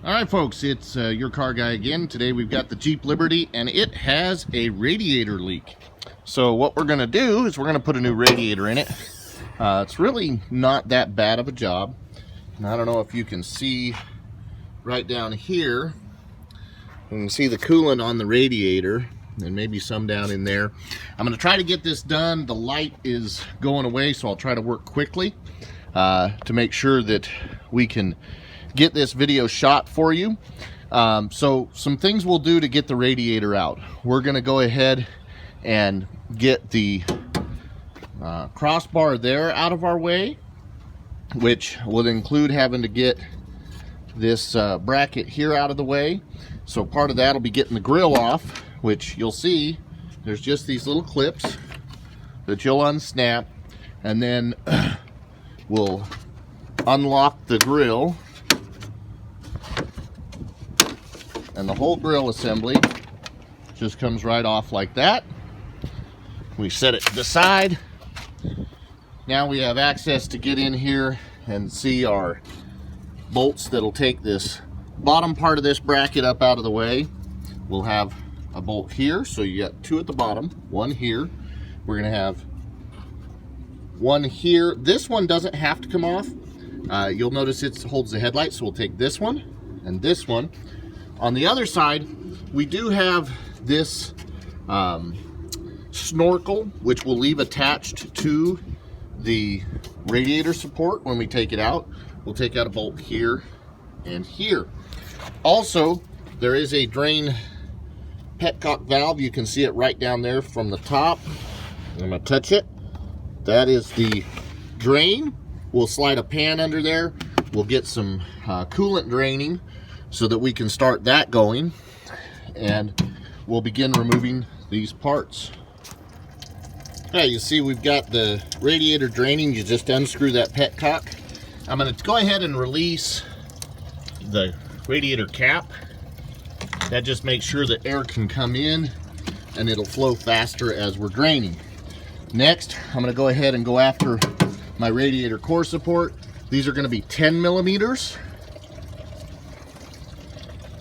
Alright folks, it's your car guy again. Today we've got the Jeep Liberty and it has a radiator leak. So what we're going to do is we're going to put a new radiator in it. It's really not that bad of a job. And I don't know if you can see right down here. You can see the coolant on the radiator and maybe some down in there. I'm going to try to get this done. The light is going away, so I'll try to work quickly to make sure that we can get this video shot for you. So some things we'll do to get the radiator out. We're going to go ahead and get the crossbar there out of our way, which will include having to get this bracket here out of the way. So part of that will be getting the grill off, which you'll see there's just these little clips that you'll unsnap, and then we'll unlock the grill, and the whole grill assembly just comes right off like that. We set it to the side. Now we have access to get in here and see our bolts that'll take this bottom part of this bracket up out of the way. We'll have a bolt here, so you got two at the bottom, one here. We're gonna have one here. This one doesn't have to come off. You'll notice it holds the headlight, so we'll take this one and this one. On the other side, we do have this snorkel, which we'll leave attached to the radiator support when we take it out. We'll take out a bolt here and here. Also, there is a drain petcock valve. You can see it right down there from the top. I'm gonna touch it. That is the drain. We'll slide a pan under there. We'll get some coolant draining so that we can start that going, and we'll begin removing these parts. Okay, you see we've got the radiator draining. You just unscrew that petcock. I'm going to go ahead and release the radiator cap. That just makes sure that air can come in and it'll flow faster as we're draining. Next, I'm going to go ahead and go after my radiator core support. These are going to be 10 millimeters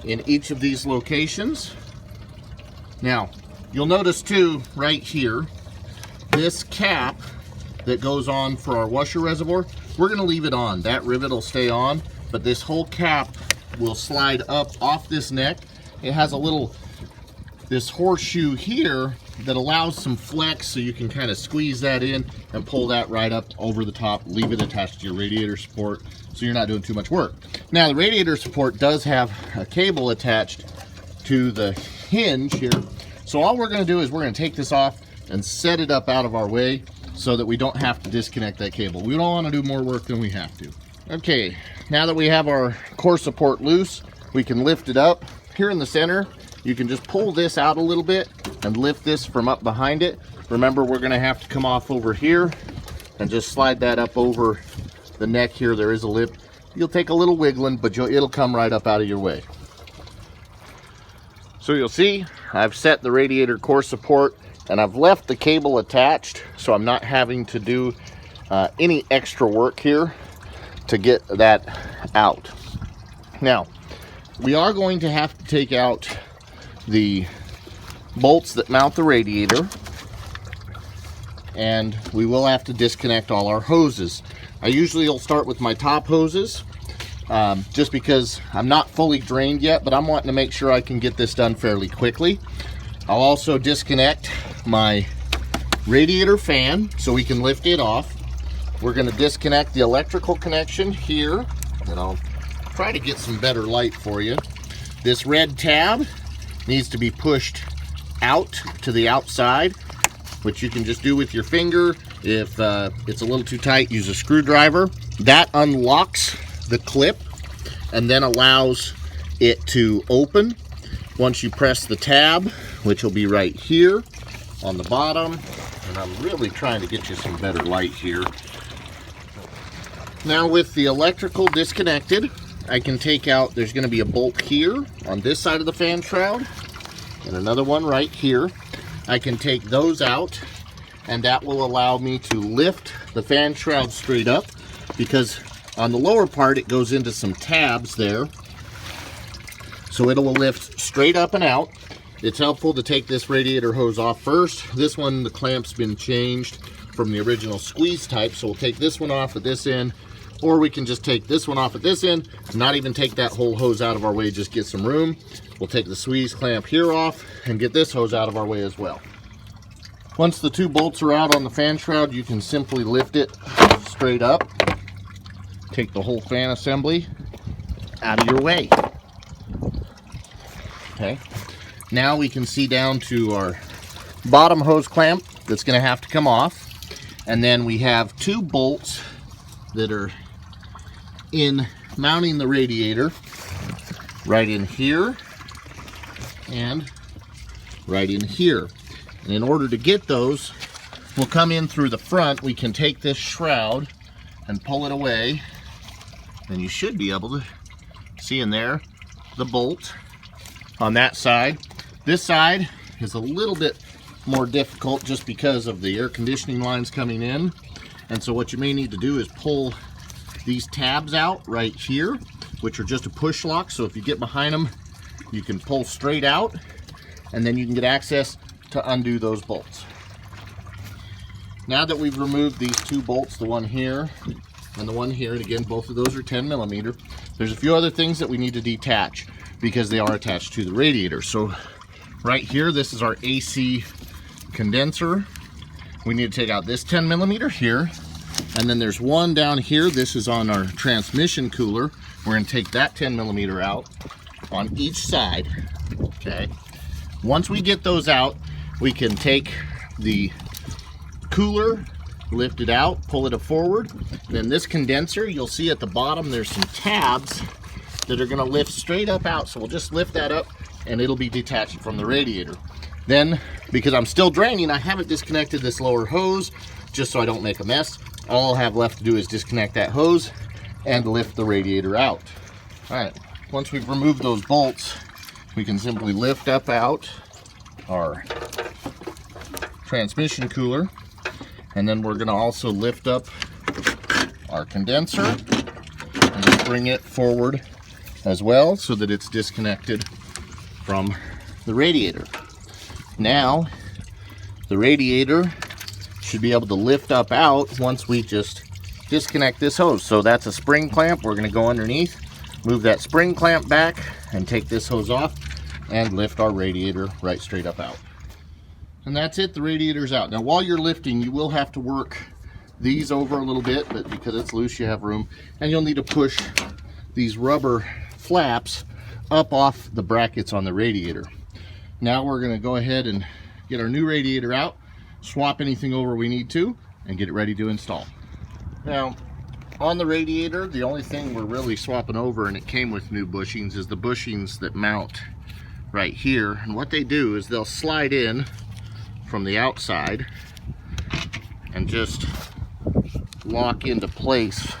in each of these locations. Now, you'll notice too, right here, this cap that goes on for our washer reservoir, we're gonna leave it on. That rivet will stay on, but this whole cap will slide up off this neck. It has a little, this horseshoe here that allows some flex, so you can kind of squeeze that in and pull that right up over the top, leave it attached to your radiator support, so you're not doing too much work. Now the radiator support does have a cable attached to the hinge here, so all we're going to do is we're going to take this off and set it up out of our way so that we don't have to disconnect that cable. We don't want to do more work than we have to. Okay, now that we have our core support loose, we can lift it up. Here in the center, you can just pull this out a little bit and lift this from up behind it. Remember, we're going to have to come off over here and just slide that up over the neck here. There is a lip. You'll take a little wiggling, but it'll come right up out of your way. So you'll see I've set the radiator core support and I've left the cable attached, so I'm not having to do any extra work here to get that out. Now, we are going to have to take out the bolts that mount the radiator, and we will have to disconnect all our hoses. I usually will start with my top hoses, just because I'm not fully drained yet, but I'm wanting to make sure I can get this done fairly quickly. I'll also disconnect my radiator fan so we can lift it off. We're going to disconnect the electrical connection here, and I'll try to get some better light for you. This red tab needs to be pushed out to the outside, which you can just do with your finger. If it's a little too tight, use a screwdriver. That unlocks the clip and then allows it to open once you press the tab, which will be right here on the bottom. And I'm really trying to get you some better light here. Now with the electrical disconnected, I can take out, there's going to be a bolt here on this side of the fan shroud and another one right here. I can take those out, and that will allow me to lift the fan shroud straight up, because on the lower part it goes into some tabs there, so it'll lift straight up and out. It's helpful to take this radiator hose off first. This one, the clamp's been changed from the original squeeze type, so we'll take this one off at this end, or we can just take this one off at this end, not even take that whole hose out of our way, just get some room. We'll take the squeeze clamp here off and get this hose out of our way as well. Once the 2 bolts are out on the fan shroud, you can simply lift it straight up. Take the whole fan assembly out of your way. Okay, now we can see down to our bottom hose clamp that's going to have to come off. And then we have 2 bolts that are in mounting the radiator, right in here and right in here. And in order to get those, we'll come in through the front. We can take this shroud and pull it away, and you should be able to see in there the bolt on that side. This side is a little bit more difficult just because of the air conditioning lines coming in, and so what you may need to do is pull these tabs out right here, which are just a push lock. So if you get behind them, you can pull straight out, and then you can get access to undo those bolts. Now that we've removed these 2 bolts, the one here and the one here, and again both of those are 10mm, there's a few other things that we need to detach because they are attached to the radiator. So right here, this is our AC condenser. We need to take out this 10mm here, and then there's one down here. This is on our transmission cooler. We're going to take that 10mm out on each side. Okay, once we get those out, we can take the cooler, lift it out, pull it forward. Then this condenser, you'll see at the bottom there's some tabs that are going to lift straight up out, so we'll just lift that up and it'll be detached from the radiator. Then, because I'm still draining, I haven't disconnected this lower hose just so I don't make a mess. All I'll have left to do is disconnect that hose and lift the radiator out. All right, once we've removed those bolts, we can simply lift up out our transmission cooler, and then we're going to also lift up our condenser and just bring it forward as well so that it's disconnected from the radiator. Now the radiator should be able to lift up out once we just disconnect this hose. So that's a spring clamp. We're going to go underneath, move that spring clamp back, and take this hose off and lift our radiator right straight up out. And that's it, the radiator's out. Now while you're lifting, you will have to work these over a little bit, but because it's loose, you have room, and you'll need to push these rubber flaps up off the brackets on the radiator. Now we're going to go ahead and get our new radiator out, swap anything over we need to, and get it ready to install. Now on the radiator, the only thing we're really swapping over, and it came with new bushings, is the bushings that mount right here. And what they do is they'll slide in from the outside and just lock into place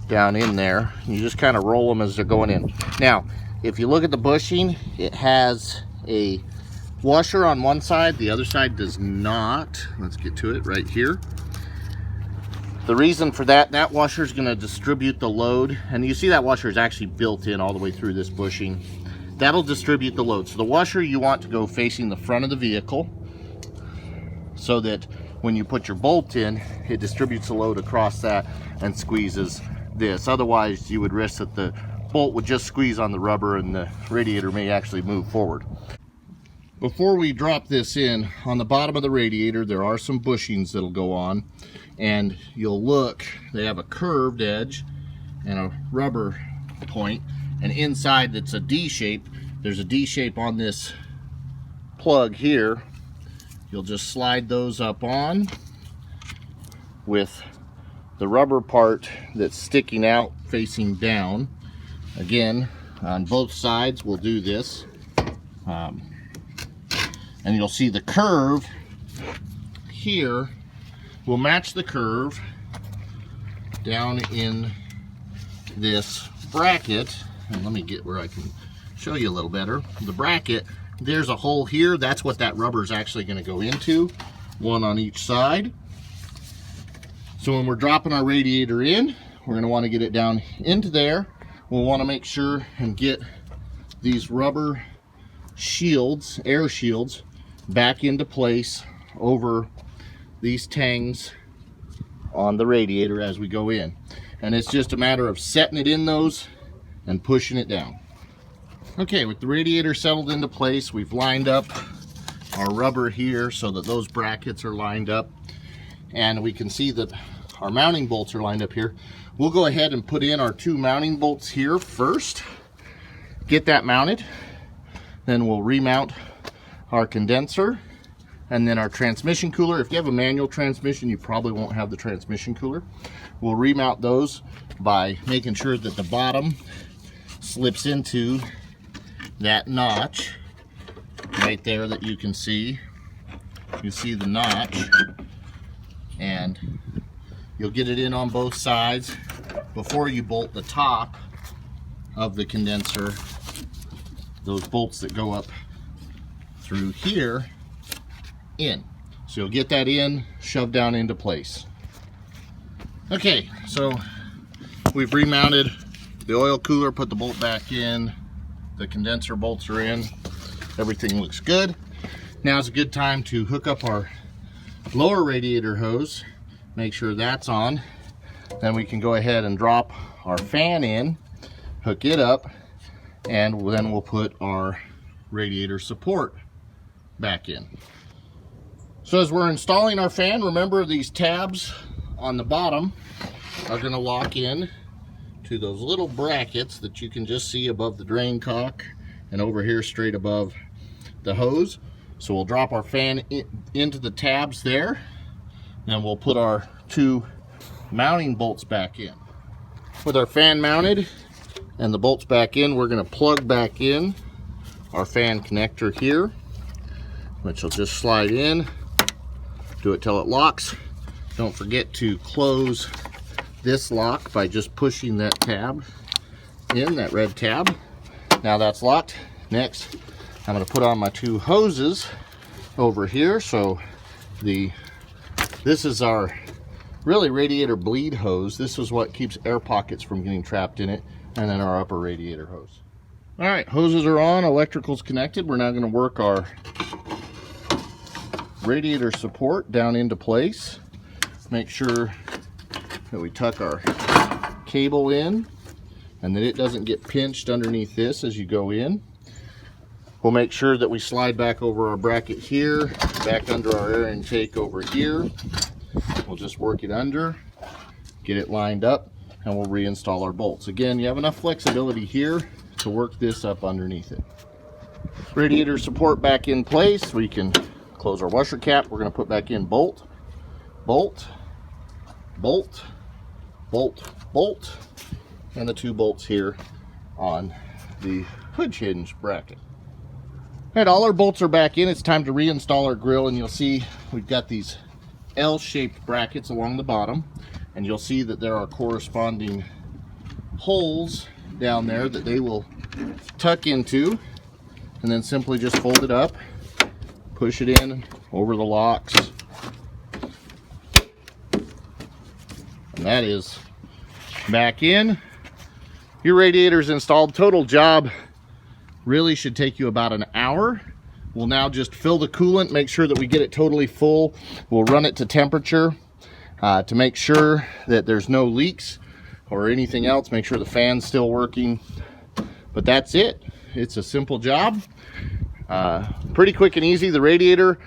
down in there. You just kind of roll them as they're going in. Now if you look at the bushing, it has a washer on one side, the other side does not. Let's get to it right here. The reason for that washer is going to distribute the load, and you see that washer is actually built in all the way through this bushing. That'll distribute the load. So the washer you want to go facing the front of the vehicle so that when you put your bolt in, it distributes the load across that and squeezes this. Otherwise you would risk that the bolt would just squeeze on the rubber and the radiator may actually move forward. Before we drop this in, on the bottom of the radiator there are some bushings that'll go on, and you'll look, they have a curved edge and a rubber point, and inside that's a D shape. There's a D shape on this plug here. You'll just slide those up on with the rubber part that's sticking out facing down. Again, on both sides we'll do this, and you'll see the curve here will match the curve down in this bracket. And let me get where I can show you a little better. The bracket, there's a hole here. That's what that rubber is actually going to go into, one on each side. So when we're dropping our radiator in, we're going to want to get it down into there. We'll want to make sure and get these rubber shields, air shields, back into place over these tangs on the radiator as we go in. And it's just a matter of setting it in those and pushing it down. Okay, with the radiator settled into place, we've lined up our rubber here so that those brackets are lined up, and we can see that our mounting bolts are lined up here. We'll go ahead and put in our 2 mounting bolts here first, get that mounted, then we'll remount our condenser and then our transmission cooler. If you have a manual transmission, you probably won't have the transmission cooler. We'll remount those by making sure that the bottom slips into that notch right there that you can see. You see the notch, and you'll get it in on both sides before you bolt the top of the condenser. Those bolts that go up through here in. So you'll get that in, shoved down into place. Okay, so we've remounted the oil cooler, put the bolt back in, the condenser bolts are in, everything looks good. Now's a good time to hook up our lower radiator hose, make sure that's on. Then we can go ahead and drop our fan in, hook it up, and then we'll put our radiator support back in. So as we're installing our fan, remember these tabs on the bottom are going to lock in to those little brackets that you can just see above the drain cock and over here straight above the hose. So we'll drop our fan into the tabs there, then we'll put our 2 mounting bolts back in. With our fan mounted and the bolts back in, we're going to plug back in our fan connector here, which will just slide in. Do it till it locks. Don't forget to close this lock by just pushing that tab in, that red tab. Now that's locked. Next, I'm going to put on my 2 hoses over here. So this is our really radiator bleed hose. This is what keeps air pockets from getting trapped in it, and then our upper radiator hose. All right, hoses are on, electrical's connected. We're now going to work our radiator support down into place. Make sure that we tuck our cable in and that it doesn't get pinched underneath this as you go in. We'll make sure that we slide back over our bracket here, back under our air intake over here. We'll just work it under, get it lined up, and we'll reinstall our bolts. Again, you have enough flexibility here to work this up underneath it. Radiator support back in place. We can close our washer cap. We're going to put back in bolt, bolt, bolt, bolt, bolt, and the 2 bolts here on the hood hinge bracket. All right, all our bolts are back in. It's time to reinstall our grill, and you'll see we've got these L-shaped brackets along the bottom, and you'll see that there are corresponding holes down there that they will tuck into, and then simply just fold it up, push it in over the locks, and that is back in. Your radiator's installed. Total job really should take you about an hour. We'll now just fill the coolant, make sure that we get it totally full. We'll run it to temperature to make sure that there's no leaks or anything else. Make sure the fan's still working. But that's it. It's a simple job. Pretty quick and easy. The radiator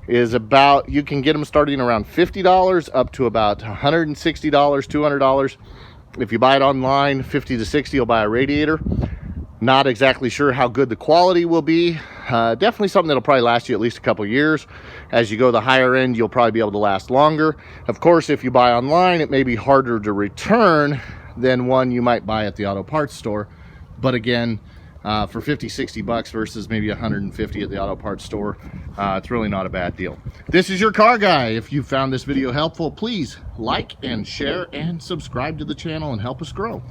is about, you can get them starting around $50 up to about $160, $200. If you buy it online, $50 to $60, you'll buy a radiator. Not exactly sure how good the quality will be. Definitely something that'll probably last you at least a couple years. As you go the higher end, you'll probably be able to last longer. Of course, if you buy online, it may be harder to return than one you might buy at the auto parts store. But again, for 50, 60 bucks versus maybe 150 at the auto parts store, it's really not a bad deal. This is your car guy. If you found this video helpful, please like and share and subscribe to the channel and help us grow.